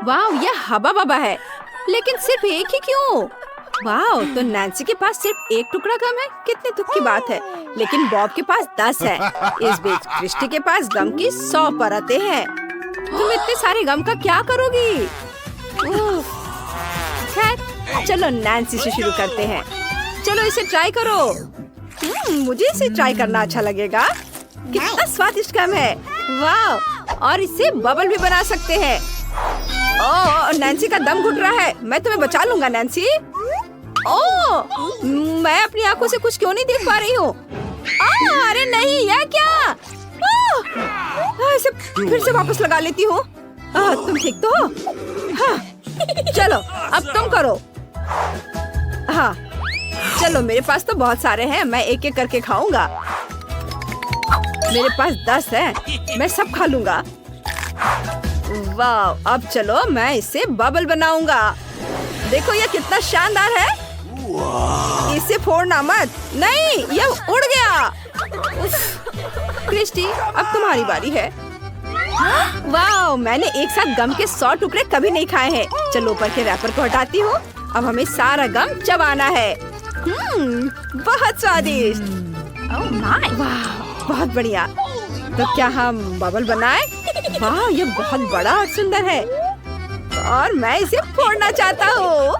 वाह, ये हवा बबा है, लेकिन सिर्फ एक ही क्यों? वाह, तो नैन्सी के पास सिर्फ एक टुकड़ा गम है। कितने दुख की बात है। लेकिन बॉब के पास 10 है। इस बीच क्रिस्टी के पास गम की 100 परतें हैं। तुम इतने सारे गम का क्या करोगी? खैर, चलो नैन्सी से शुरू करते हैं। चलो इसे ट्राई करो। मुझे इसे ट्राई करना अच्छा लगेगा। कितना स्वादिष्ट गम है। वाह, और इससे बबल भी बना सकते हैं। ओह, नैन्सी का दम घुट रहा है। मैं तुम्हें बचा लूंगा नैन्सी। ओह, मैं अपनी आंखों से कुछ क्यों नहीं देख पा रही हूँ? अरे नहीं, यह क्या? इसे फिर से वापस लगा लेती हूँ। तुम ठीक तो हो? हाँ, चलो अब तुम करो। हाँ, चलो मेरे पास तो बहुत सारे हैं। मैं एक एक करके खाऊंगा। मेरे पास 10 है। मैं सब खा लूंगा। वाह, अब चलो मैं इससे बबल बनाऊंगा। देखो ये कितना शानदार है। इसे फोड़ना मत। नहीं, यह उड़ गया। क्रिस्टी, अब तुम्हारी बारी है। वाह, मैंने एक साथ गम के 100 टुकड़े कभी नहीं खाए हैं। चलो ऊपर के रैपर को हटाती हूँ। अब हमें सारा गम चबाना है। बहुत स्वादिष्ट। वाह, बहुत बढ़िया। तो क्या हम बबल बनाए? वाह, ये बहुत बड़ा और सुंदर है और मैं इसे फोड़ना चाहता हूँ।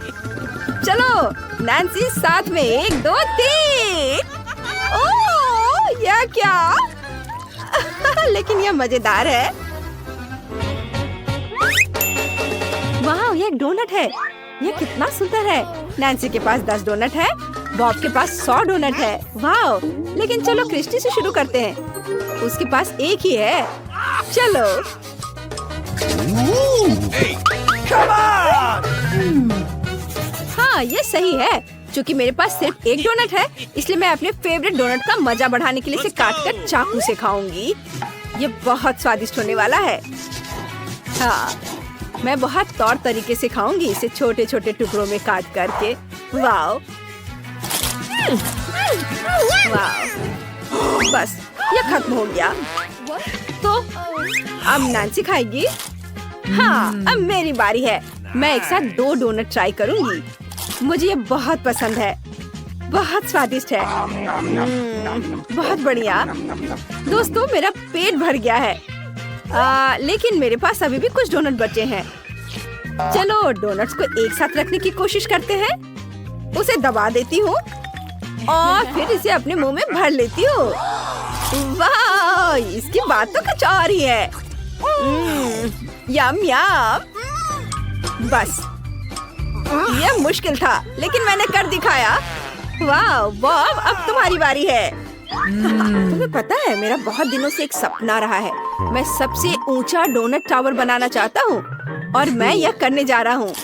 चलो नैन्सी, साथ में 1 2 3। ओह, यह क्या? लेकिन यह मजेदार है। वाह, यह डोनट है। यह कितना सुंदर है। नैन्सी के पास 10 डोनट है। बॉब के पास 100 डोनट है। वाह, लेकिन चलो क्रिस्टी से शुरू करते हैं। उसके पास एक ही है। चलो। हाँ, ये सही है। क्योंकि मेरे पास सिर्फ एक डोनट है, इसलिए मैं अपने फेवरेट डोनट का मजा बढ़ाने के लिए इसे काटकर चाकू से खाऊंगी। ये बहुत स्वादिष्ट होने वाला है। हाँ, मैं बहुत तौर तरीके से खाऊंगी इसे, छोटे छोटे टुकड़ों में काट करके। वाह, वाह, बस ये खत्म हो गया। तो अब नैन्सी खाएगी। हाँ, अब मेरी बारी है। मैं एक साथ 2 डोनट ट्राई करूंगी। मुझे ये बहुत पसंद है। बहुत स्वादिष्ट है। बहुत बढ़िया। दोस्तों, मेरा पेट भर गया है। लेकिन मेरे पास अभी भी कुछ डोनट बचे हैं। चलो डोनट्स को एक साथ रखने की कोशिश करते हैं। उसे दबा देती हूँ और फिर इसे अपने मुंह में भर लेती हूँ। वाह, इसकी बात तो कुछ और ही है। यम यम। बस यह मुश्किल था, लेकिन मैंने कर दिखाया। वाह बॉब, अब तुम्हारी बारी है। तुम्हें पता है, मेरा बहुत दिनों से एक सपना रहा है। मैं सबसे ऊंचा डोनट टावर बनाना चाहता हूँ और मैं यह करने जा रहा हूँ।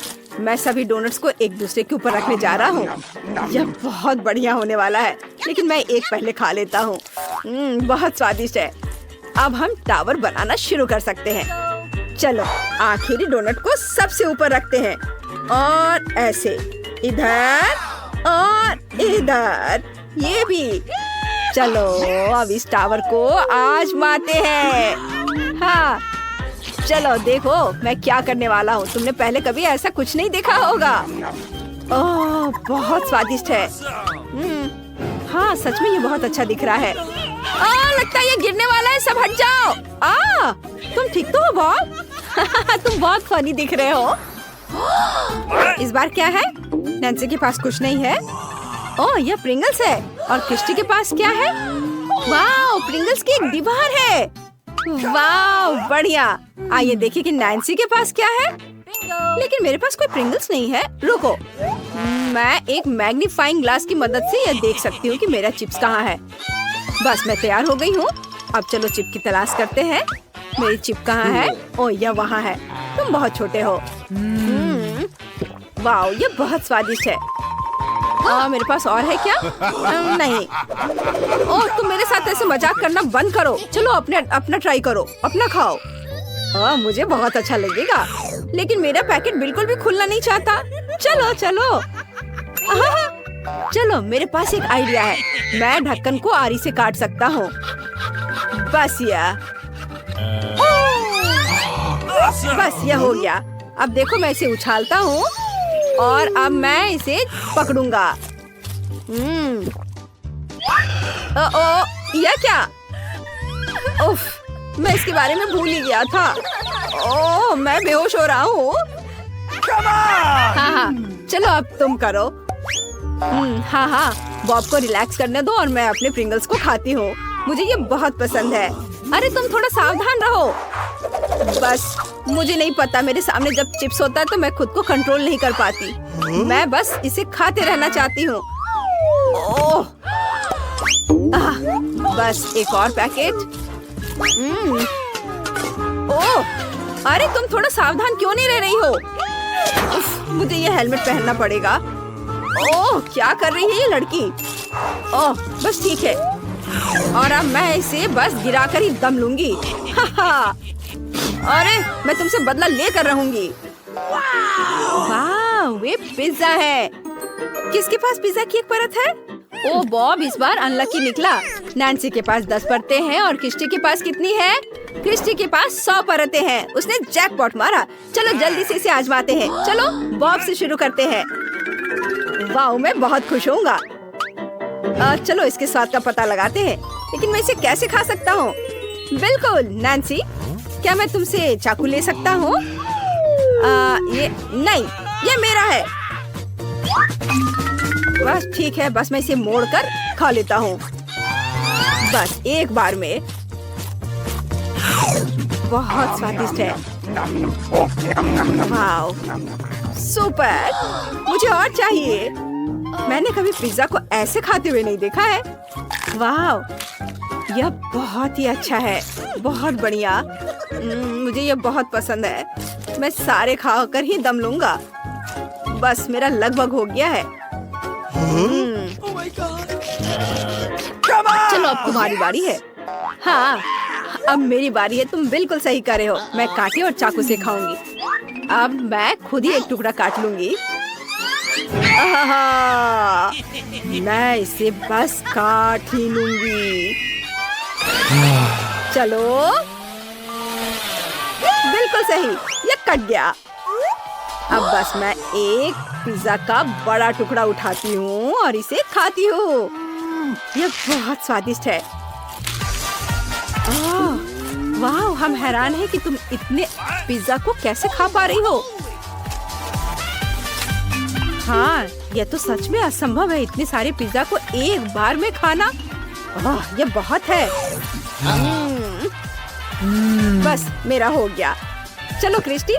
मैं सभी डोनट्स को एक दूसरे के ऊपर रखने जा रहा हूँ। यह बहुत बढ़िया होने वाला है, लेकिन मैं एक पहले खा लेता हूँ। बहुत स्वादिष्ट है। अब हम टावर बनाना शुरू कर सकते हैं। चलो आखिरी डोनट को सबसे ऊपर रखते हैं और ऐसे इधर और इधर, ये भी। चलो अब इस टावर को आजमाते हैं। हाँ, चलो देखो मैं क्या करने वाला हूँ। तुमने पहले कभी ऐसा कुछ नहीं देखा होगा। ओह, बहुत स्वादिष्ट है। हाँ, सच में ये बहुत अच्छा दिख रहा है। लगता है ये गिरने वाला है। सब हट जाओ। तुम ठीक तो हो बॉब? तुम बहुत फनी दिख रहे हो। इस बार क्या है? नैन्सी के पास कुछ नहीं है। ओह, यह प्रिंगल्स है। और क्रिस्टी के पास क्या है? वाह, प्रिंगल्स की एक दीवार है। वाह, बढ़िया। आइए देखिए कि नैन्सी के पास क्या है। लेकिन मेरे पास कोई प्रिंगल्स नहीं है। रुको, मैं एक मैग्नीफाइंग ग्लास की मदद से यह देख सकती हूँ कि मेरा चिप्स कहाँ है। बस मैं तैयार हो गई हूँ। अब चलो चिप की तलाश करते हैं। मेरी चिप कहाँ है? ओह, यह वहाँ है। तुम बहुत छोटे हो। वाह, ये बहुत स्वादिष्ट है। मेरे पास और है क्या? नहीं। ओह, तुम मेरे साथ ऐसे मजाक करना बंद करो। चलो अपना ट्राई करो, अपना खाओ। मुझे बहुत अच्छा लगेगा, लेकिन मेरा पैकेट बिल्कुल भी खुलना नहीं चाहता। चलो चलो। चलो, मेरे पास एक आइडिया है। मैं ढक्कन को आरी से काट सकता हूँ। बस यह हो गया। अब देखो मैं इसे उछालता हूँ और अब मैं इसे पकड़ूंगा। ओ, यह क्या? उफ, मैं इसके बारे में भूल ही गया था। ओह, मैं बेहोश हो रहा हूँ। हाँ, चलो अब तुम करो। हाँ, बॉब को रिलैक्स करने दो और मैं अपने प्रिंगल्स को खाती हूँ। मुझे ये बहुत पसंद है। अरे तुम थोड़ा सावधान रहो। बस मुझे नहीं पता, मेरे सामने जब चिप्स होता है तो मैं खुद को कंट्रोल नहीं कर पाती। मैं बस इसे खाते रहना चाहती हूँ। ओह, बस एक और पैकेट। ओह, अरे तुम थोड़ा सावधान क्यों नहीं रह रही हो? उफ, मुझे ये हेलमेट पहनना पड़ेगा। ओह, क्या कर रही है ये लड़की? ओह, बस ठीक है। और अब मैं इसे बस गिराकर ही दम लूंगी। अरे मैं तुमसे बदला लेकर रहूंगी। वाह, वे पिज्जा है। किसके पास पिज्जा की एक परत है? ओ बॉब इस बार अनलकी निकला। नैन्सी के पास 10 परतें हैं और क्रिस्टी के पास कितनी है? क्रिस्टी के पास 100 परतें हैं। उसने जैकपॉट मारा। चलो जल्दी से इसे आजमाते हैं। चलो बॉब से शुरू करते हैं। वाह, मैं बहुत खुश होऊंगा। चलो इसके स्वाद का पता लगाते हैं। लेकिन मैं इसे कैसे खा सकता हूँ? बिल्कुल नैन्सी, क्या मैं तुमसे चाकू ले सकता हूँ? ये नहीं, ये मेरा है। बस ठीक है, बस मैं इसे मोड़कर खा लेता हूँ। बस एक बार में। बहुत स्वादिष्ट है। वाव, सुपर, मुझे और चाहिए। मैंने कभी पिज्जा को ऐसे खाते हुए नहीं देखा है। वाव, यह बहुत ही अच्छा है, बहुत बढ़िया। मुझे यह बहुत पसंद है। मैं सारे खाकर ही दम लूंगा। बस मेरा लगभग हो गया है। चलो अब तुम्हारी बारी है। हाँ, अब मेरी बारी है। तुम बिल्कुल सही कर रहे हो। मैं कांटे और चाकू से खाऊंगी। अब मैं खुद ही एक टुकड़ा काट लूंगी। मैं इसे बस काट ही लूंगी। चलो, बिल्कुल सही, ये कट गया। अब बस मैं एक पिज्जा का बड़ा टुकड़ा उठाती हूँ और इसे खाती हूँ। यह बहुत स्वादिष्ट है। वाह, हम हैरान हैं कि तुम इतने पिज्जा को कैसे खा पा रही हो। हाँ, यह तो सच में असंभव है, इतने सारे पिज्जा को एक बार में खाना। यह बहुत है। बस मेरा हो गया। चलो क्रिस्टी,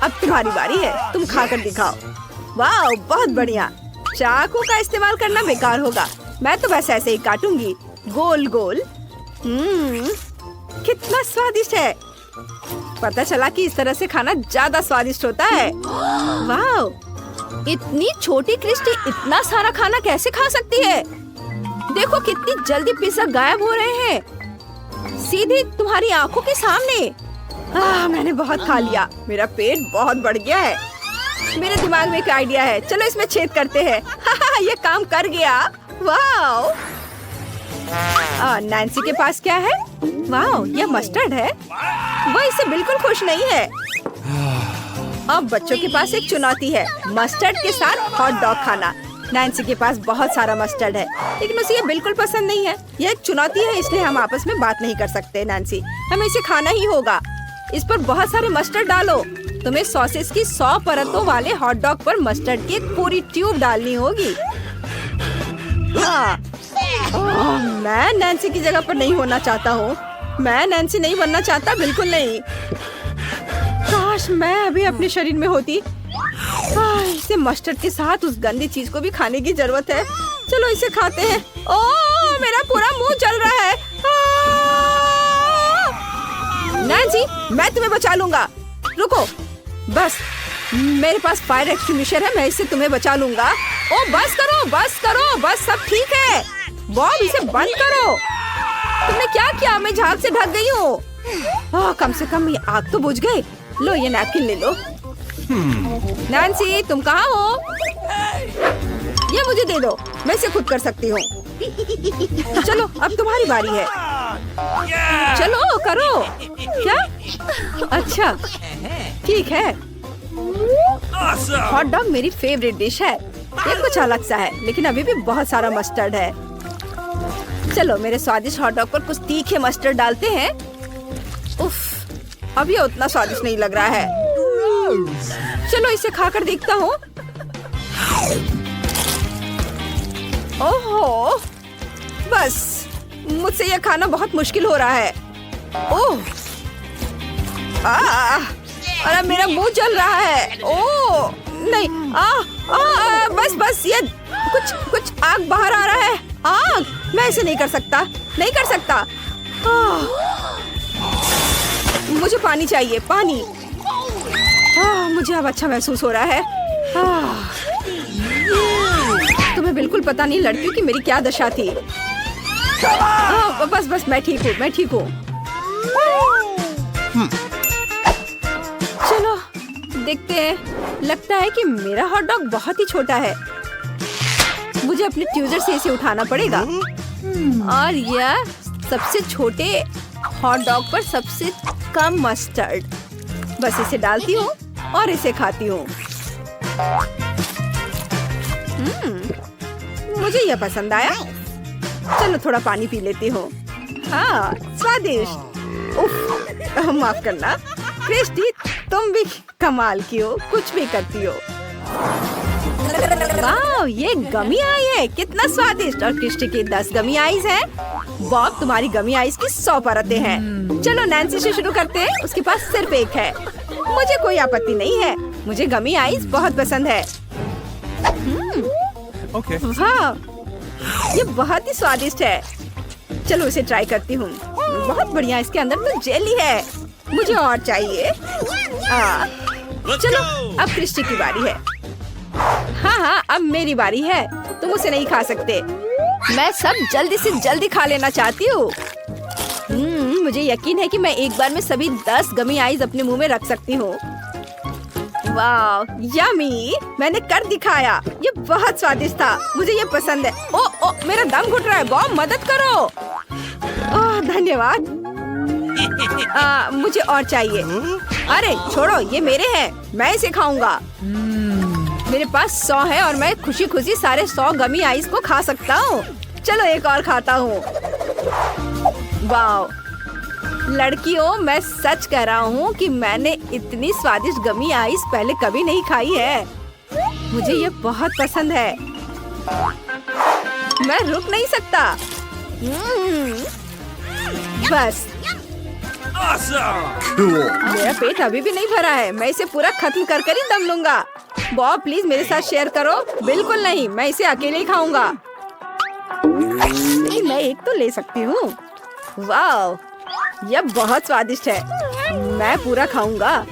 अब तुम्हारी बारी है। तुम खाकर दिखाओ। वाह, बहुत बढ़िया। चाकू का इस्तेमाल करना बेकार होगा। मैं तो बस ऐसे ही काटूंगी, गोल गोल। कितना स्वादिष्ट है। पता चला कि इस तरह से खाना ज्यादा स्वादिष्ट होता है। वाह, इतनी छोटी क्रिस्टी इतना सारा खाना कैसे खा सकती है? देखो कितनी जल्दी पिज्जा गायब हो रहे हैं, सीधे तुम्हारी आंखों के सामने। मैंने बहुत खा लिया। मेरा पेट बहुत बढ़ गया है। मेरे दिमाग में एक आइडिया है। चलो इसमें छेद करते हैं। ये काम कर गया। वाह, नैन्सी के पास क्या है? वाह, यह मस्टर्ड है। वह इससे बिल्कुल खुश नहीं है। अब बच्चों के पास एक चुनौती है, मस्टर्ड के साथ हॉट डॉग खाना। नैन्सी के पास बहुत सारा मस्टर्ड है, लेकिन उसे ये बिल्कुल पसंद नहीं है। यह एक चुनौती है, इसलिए हम आपस में बात नहीं कर सकते। नैन्सी, हमें इसे खाना ही होगा। इस पर बहुत सारे मस्टर्ड डालो। तुम्हें सॉसेस की 100 परतों वाले हॉट डॉग पर मस्टर्ड की एक पूरी ट्यूब डालनी होगी। मैं नैन्सी की जगह पर नहीं होना चाहता हूँ। मैं नैन्सी नहीं बनना चाहता, बिल्कुल नहीं। काश मैं अभी अपने शरीर में होती। इसे मस्टर्ड के साथ उस गंदी चीज को भी खाने की जरूरत है। चलो इसे खाते हैं। ओह, मेरा पूरा मुंह जल रहा है। नैन्सी, मैं तुम्हें बचा लूंगा। रुको, बस मेरे पास फायर एक्सटिंग्विशर है, मैं इससे तुम्हें बचा लूंगा। ओ बस करो, बस करो, बस सब ठीक है। बॉब, इसे बंद करो। तुमने क्या किया? मैं झाग से ढक गई हूँ। कम से कम ये आग तो बुझ गई। लो ये नैपकिन ले लो। नैन्सी, तुम कहाँ हो? ये मुझे दे दो, मैं इसे खुद कर सकती हूँ। चलो अब तुम्हारी बारी है। चलो करो। क्या? अच्छा ठीक है। हॉट डॉग मेरी फेवरेट डिश है। ये कुछ अलग सा है, लेकिन अभी भी बहुत सारा मस्टर्ड है। चलो मेरे स्वादिष्ट हॉट डॉग पर कुछ तीखे मस्टर्ड डालते हैं। उफ, अब ये उतना स्वादिष्ट नहीं लग रहा है। चलो इसे खाकर देखता हूँ। ओहो, बस मुझसे यह खाना बहुत मुश्किल हो रहा है। ओह, अरे मेरा मुंह जल रहा है। ओह नहीं, बस बस ये कुछ आग बाहर आ रहा है। आग, मैं ऐसे नहीं कर सकता, नहीं कर सकता। मुझे पानी चाहिए, पानी। मुझे अब अच्छा महसूस हो रहा है। तुम्हें बिल्कुल पता नहीं लड़कियों की मेरी क्या दशा थी। बस बस मैं ठीक हूँ, मैं ठीक हूँ। चलो देखते हैं। लगता है कि मेरा हॉट डॉग बहुत ही छोटा है। मुझे अपने ट्यूजर से इसे उठाना पड़ेगा। और यह सबसे छोटे हॉट डॉग पर सबसे कम मस्टर्ड। बस इसे डालती हूँ और इसे खाती हूँ। मुझे यह पसंद आया। चलो थोड़ा पानी पी लेती हूँ। हाँ, स्वादिष्ट। उफ, माफ करना क्रिस्टी, तुम भी कमाल की हो, कुछ भी करती हो। वाह, ये गमी आई है, कितना स्वादिष्ट। और क्रिस्टी की 10 गमी आइज हैं। बॉब, तुम्हारी गमी आइज की 100 परतें हैं। चलो नैन्सी से शुरू करते हैं, उसके पास सिर्फ एक है। मुझे कोई आपत्ति नहीं है, मुझे गमी आइज बहुत पसंद है। वाह, ये बहुत ही स्वादिष्ट है। चलो इसे ट्राई करती हूँ। बहुत बढ़िया, इसके अंदर तो जेली है। मुझे और चाहिए। चलो अब क्रिस्टी की बारी है। हाँ, अब मेरी बारी है। तुम उसे नहीं खा सकते। मैं सब जल्दी से जल्दी खा लेना चाहती हूँ। मुझे यकीन है कि मैं एक बार में सभी 10 गमी आइज अपने मुंह में रख सकती हूँ। वाह, यमी, मैंने कर दिखाया। ये बहुत स्वादिष्ट था, मुझे ये पसंद है। ओ, मेरा दम घुट रहा है। बॉब, मदद करो। ओह, धन्यवाद। मुझे और चाहिए। अरे छोड़ो, ये मेरे हैं, मैं इसे खाऊंगा। मेरे पास 100 है और मैं खुशी खुशी सारे 100 गमी आइस को खा सकता हूँ। चलो एक और खाता हूँ। वाह लड़कियों, मैं सच कह रहा हूँ कि मैंने इतनी स्वादिष्ट गमी आइस पहले कभी नहीं खाई है। मुझे ये बहुत पसंद है, मैं रुक नहीं सकता। बस मेरा पेट अभी भी नहीं भरा है, मैं इसे पूरा खत्म कर कर ही दम लूंगा। बॉब प्लीज मेरे साथ शेयर करो। बिल्कुल नहीं, मैं इसे अकेले ही खाऊंगा। मैं एक तो ले सकती हूँ। वाह, यह बहुत स्वादिष्ट है, मैं पूरा खाऊंगा।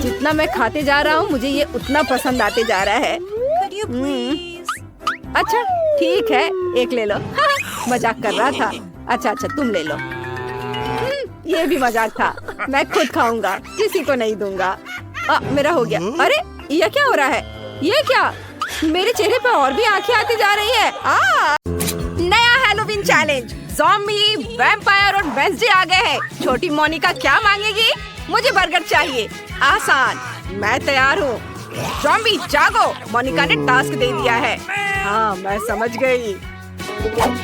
जितना मैं खाते जा रहा हूँ मुझे ये उतना पसंद आते जा रहा है। अच्छा ठीक है, एक ले लो। मजाक कर रहा था। अच्छा तुम ले लो। ये भी मजाक था, मैं खुद खाऊंगा, किसी को नहीं दूंगा। मेरा हो गया। अरे यह क्या हो रहा है? ये क्या? मेरे चेहरे पर और भी आंखें आती जा रही है। नया हैलोवीन चैलेंज, ज़ॉम्बी, वैम्पायर और वेंसडे आ गए हैं। छोटी मोनिका क्या मांगेगी? मुझे बर्गर चाहिए। आसान, मैं तैयार हूँ। ज़ॉम्बी जागो, मोनिका ने टास्क दे दिया है। हाँ मैं समझ गई।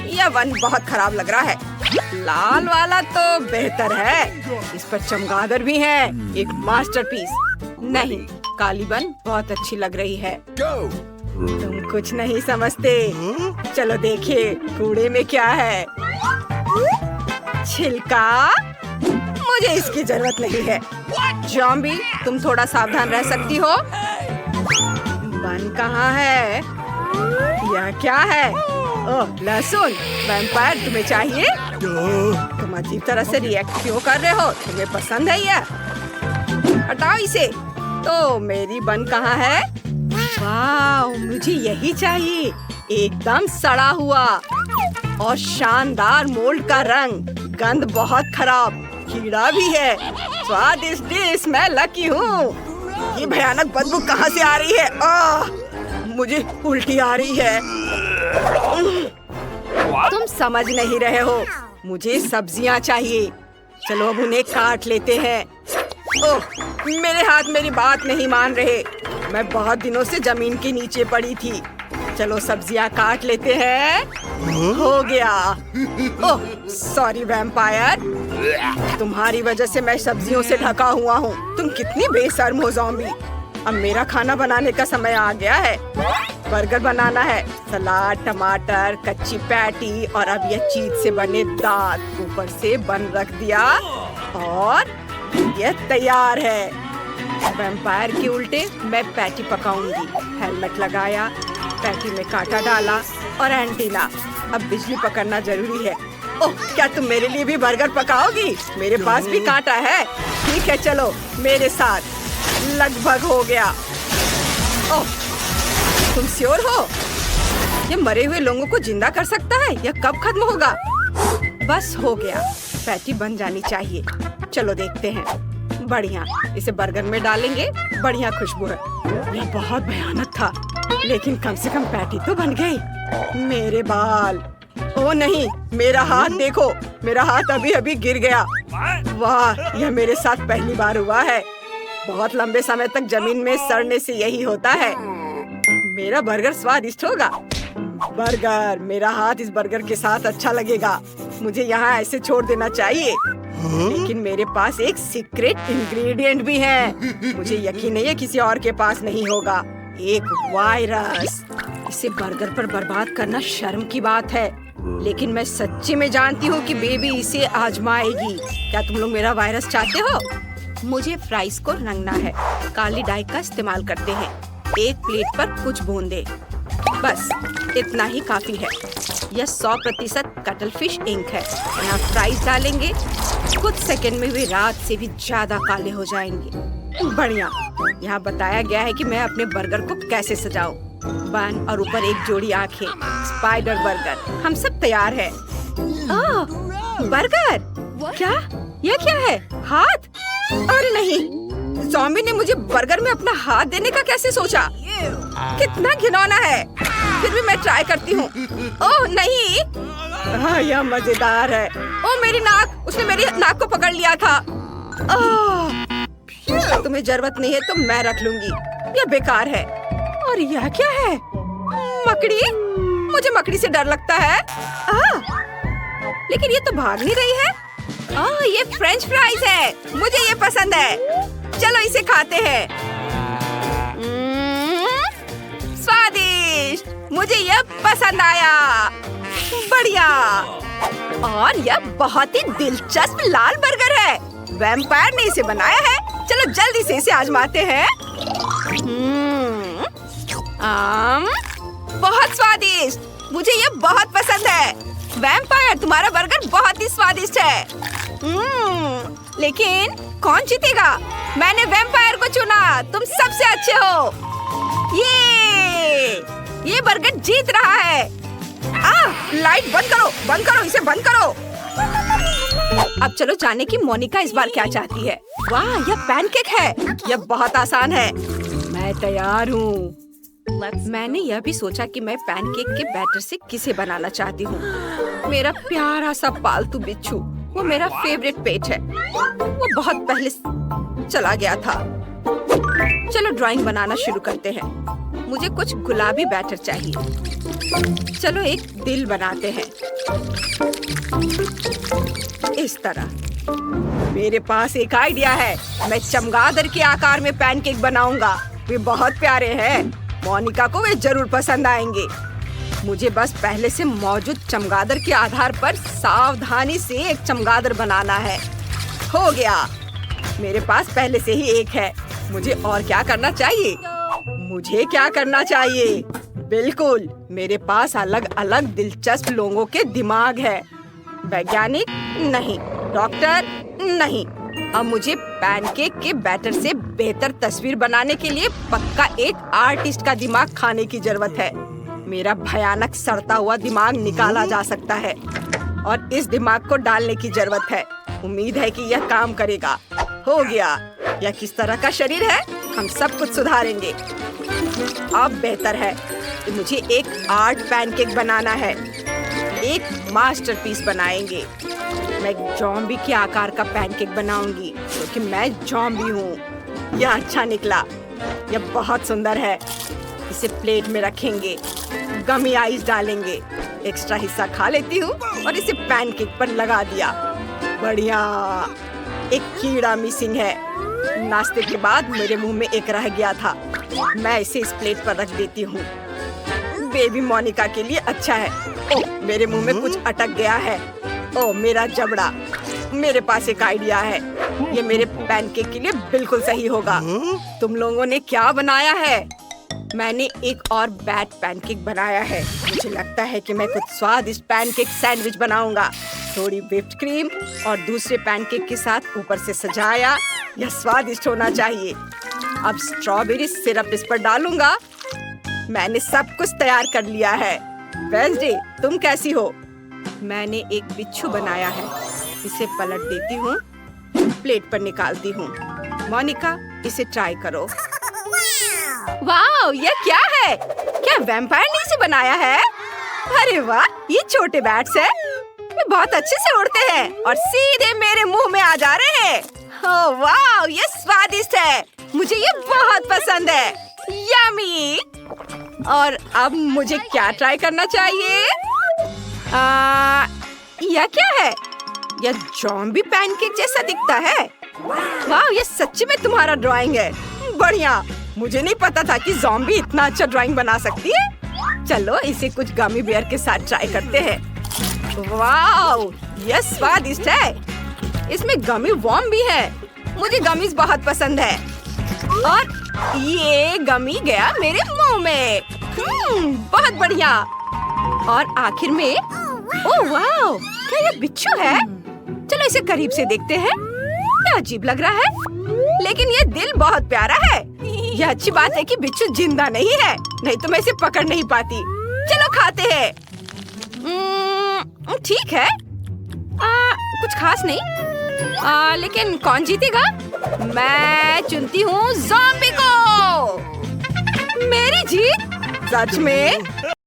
यह वन बहुत खराब लग रहा है। लाल वाला तो बेहतर है, इस पर चमगादड़ भी है। एक मास्टरपीस। नहीं, काली बन बहुत अच्छी लग रही है। तुम कुछ नहीं समझते। चलो देखिए कूड़े में क्या है। छिलका, मुझे इसकी जरूरत नहीं है। ज़ॉम्बी तुम थोड़ा सावधान रह सकती हो। बन कहाँ है? यह क्या है? ओह लहसुन। वैम्पायर तुम्हें चाहिए? तुम अजीब तरह से रिएक्ट क्यों कर रहे हो? तुम्हें पसंद है यह? हटाओ इसे। तो मेरी बन कहाँ है? वाह, मुझे यही चाहिए। एकदम सड़ा हुआ और शानदार मोल्ड का रंग। गंध बहुत खराब, कीड़ा भी है। स्वादिष्ट डिश, मैं लकी हूँ। ये भयानक बदबू कहाँ से आ रही है? मुझे उल्टी आ रही है। तुम समझ नहीं रहे हो, मुझे सब्जियाँ चाहिए। चलो अब उन्हें काट लेते हैं। ओह, मेरे हाथ मेरी बात नहीं मान रहे। मैं बहुत दिनों से जमीन के नीचे पड़ी थी। चलो सब्जियां काट लेते हैं। हो गया। ओह सॉरी वैम्पायर, तुम्हारी वजह से मैं सब्जियों से ढका हुआ हूँ। तुम कितनी बेशर्म हो ज़ॉम्बी। अब मेरा खाना बनाने का समय आ गया है। बर्गर बनाना है, सलाद, टमाटर, कच्ची पैटी और अब यह चीज से बने दांत ऊपर से बन रख दिया और यह तैयार है। वैम्पायर के उल्टे मैं पैटी पकाऊंगी। हेलमेट लगाया, पैटी में कांटा डाला और एंटीना। अब बिजली पकड़ना जरूरी है। ओह, क्या तुम मेरे लिए भी बर्गर पकाओगी? मेरे पास भी कांटा है। ठीक है, चलो मेरे साथ। लगभग हो गया। ओह, तुम श्योर हो? ये मरे हुए लोगों को जिंदा कर सकता है? यह कब खत्म होगा? बस हो गया। पैटी बन जानी चाहिए। चलो देखते हैं। बढ़िया, इसे बर्गर में डालेंगे। बढ़िया खुशबू है। यह बहुत भयानक था, लेकिन कम से कम पैटी तो बन गई। मेरे बाल, ओ नहीं, मेरा हाथ देखो। मेरा हाथ अभी अभी गिर गया। वाह, यह मेरे साथ पहली बार हुआ है। बहुत लंबे समय तक जमीन में सड़ने से यही होता है। मेरा बर्गर स्वादिष्ट होगा। बर्गर, मेरा हाथ इस बर्गर के साथ अच्छा लगेगा। मुझे यहाँ ऐसे छोड़ देना चाहिए। लेकिन मेरे पास एक सीक्रेट इंग्रेडिएंट भी है। मुझे यकीन है ये किसी और के पास नहीं होगा। एक वायरस। इसे बर्गर पर बर्बाद करना शर्म की बात है, लेकिन मैं सच्ची में जानती हूँ कि बेबी इसे आजमाएगी। क्या तुम लोग मेरा वायरस चाहते हो? मुझे फ्राइज को रंगना है। काली डाई का इस्तेमाल करते हैं। एक प्लेट पर कुछ बूंदे, बस इतना ही काफी है। यह 100% कटल फिश इंक है। यहाँ फ्राइज डालेंगे। कुछ सेकंड में वे रात से भी ज्यादा काले हो जाएंगे। बढ़िया। यहाँ बताया गया है कि मैं अपने बर्गर को कैसे सजाऊं। बन और ऊपर एक जोड़ी आंखें। Spider burger. हम सब तैयार है। बर्गर? क्या? यह क्या है? हाथ? अरे नहीं, ज़ॉम्बी ने मुझे बर्गर में अपना हाथ देने का कैसे सोचा? कितना घिनौना है। फिर भी मैं ट्राई करती हूँ। ओह नहीं, हाँ, यह मजेदार है। ओह मेरी नाक, उसने मेरी नाक को पकड़ लिया था। तुम्हें जरूरत नहीं है तो मैं रख लूंगी। यह बेकार है। और यह क्या है? मकड़ी? मुझे मकड़ी से डर लगता है। लेकिन ये तो भाग नहीं रही है। ये फ्रेंच फ्राइज है। मुझे ये पसंद है। चलो इसे खाते हैं। स्वादिष्ट। मुझे यह पसंद आया। बढ़िया। और यह बहुत ही दिलचस्प लाल बर्गर है। वैम्पायर ने इसे बनाया है। चलो जल्दी से इसे आजमाते हैं। बहुत स्वादिष्ट। मुझे ये बहुत पसंद है। वैम्पायर, तुम्हारा बर्गर बहुत ही स्वादिष्ट है। लेकिन कौन जीतेगा? मैंने वैम्पायर को चुना। तुम सबसे अच्छे हो। ये बर्गर जीत रहा है। लाइट बंद करो, बंद करो, इसे बंद करो। अब चलो जाने की मोनिका इस बार क्या चाहती है। वाह, यह पैनकेक है। यह बहुत आसान है। मैं तैयार हूँ। मैंने यह भी सोचा कि मैं पैनकेक के बैटर से किसे बनाना चाहती हूँ। मेरा प्यारा सा पालतू बिच्छू, वो मेरा फेवरेट पेट है। वो बहुत पहले चला गया था। चलो ड्राइंग बनाना शुरू करते हैं। मुझे कुछ गुलाबी बैटर चाहिए। चलो एक दिल बनाते हैं इस तरह। मेरे पास एक आइडिया है। मैं चमगादड़ के आकार में पैनकेक बनाऊंगा। वे बहुत प्यारे हैं। मोनिका को वे जरूर पसंद आएंगे। मुझे बस पहले से मौजूद चमगादड़ के आधार पर सावधानी से एक चमगादड़ बनाना है। हो गया। मेरे पास पहले से ही एक है। मुझे और क्या करना चाहिए? मुझे क्या करना चाहिए? बिल्कुल, मेरे पास अलग अलग दिलचस्प लोगों के दिमाग है। वैज्ञानिक नहीं, डॉक्टर नहीं। अब मुझे पैनकेक के बैटर से बेहतर तस्वीर बनाने के लिए पक्का एक आर्टिस्ट का दिमाग खाने की जरूरत है। मेरा भयानक सड़ता हुआ दिमाग निकाला जा सकता है और इस दिमाग को डालने की जरूरत है। उम्मीद है कि यह काम करेगा। हो गया। यह किस तरह का शरीर है? हम सब कुछ सुधारेंगे। अब बेहतर है। तो मुझे एक आर्ट पैनकेक बनाना है। एक मास्टरपीस बनाएंगे। मैं ज़ॉम्बी के आकार का पैनकेक बनाऊंगी। क्योंकि मैं ज़ॉम्बी हूँ। यह अच्छा निकला। यह बहुत सुंदर है। इसे प्लेट में रखेंगे, गमी आइस डालेंगे, एक्स्ट्रा हिस्सा खा लेती हूँ और इसे पैनकेक पर लगा दिया। बढ़िया। एक कीड़ा मिसिंग है। नाश्ते के बाद मेरे मुंह में एक रह गया था। मैं इसे इस प्लेट पर रख देती हूँ। बेबी मोनिका के लिए अच्छा है। ओह, मेरे मुंह में कुछ अटक गया है। ओह, मेरा जबड़ा। मेरे पास एक आइडिया है। ये मेरे पैनकेक के लिए बिल्कुल सही होगा। तुम लोगों ने क्या बनाया है? मैंने एक और बैट पैनकेक बनाया है। मुझे लगता है कि मैं कुछ स्वादिष्ट पैनकेक सैंडविच बनाऊंगा। थोड़ी व्हिप्ड क्रीम और दूसरे पैनकेक के साथ ऊपर से सजाया। यह स्वादिष्ट होना चाहिए। अब स्ट्रॉबेरी सिरप इस पर डालूंगा। मैंने सब कुछ तैयार कर लिया है। वेंसडे, तुम कैसी हो? मैंने एक बिच्छू बनाया है। इसे पलट देती हूँ, प्लेट पर निकालती हूँ। मोनिका, इसे ट्राई करो। वाह, ये क्या है? क्या वैम्पायर ने इसे बनाया है? अरे वाह, ये छोटे बैट्स हैं। ये बहुत अच्छे से उड़ते हैं और सीधे मेरे मुंह में आ जा रहे हैं। ओह वाह, ये स्वादिष्ट है। मुझे ये बहुत पसंद है। यम्मी। और अब मुझे क्या ट्राई करना चाहिए? यह क्या है? यह ज़ॉम्बी पैनकेक जैसा दिखता है। वाह, ये सच्ची में तुम्हारा ड्राइंग है। बढ़िया। मुझे नहीं पता था कि ज़ॉम्बी इतना अच्छा ड्राइंग बना सकती है। चलो इसे कुछ गमी बेयर के साथ ट्राई करते हैं। वाह, यह स्वादिष्ट है। इसमें गमी वॉर्म भी है। मुझे गमीज बहुत पसंद है। और ये गमी गया मेरे मुंह में। बहुत बढ़िया। और आखिर में, ओह वाह, क्या ये बिच्छू है? चलो इसे करीब से देखते हैं। क्या अजीब लग रहा है, लेकिन ये दिल बहुत प्यारा है। यह अच्छी बात है कि बिच्छू जिंदा नहीं है, नहीं तो मैं इसे पकड़ नहीं पाती। चलो खाते हैं। ठीक है। कुछ खास नहीं। लेकिन कौन जीतेगा? मैं चुनती हूँ ज़ॉम्बी को। मेरी जीत? सच में?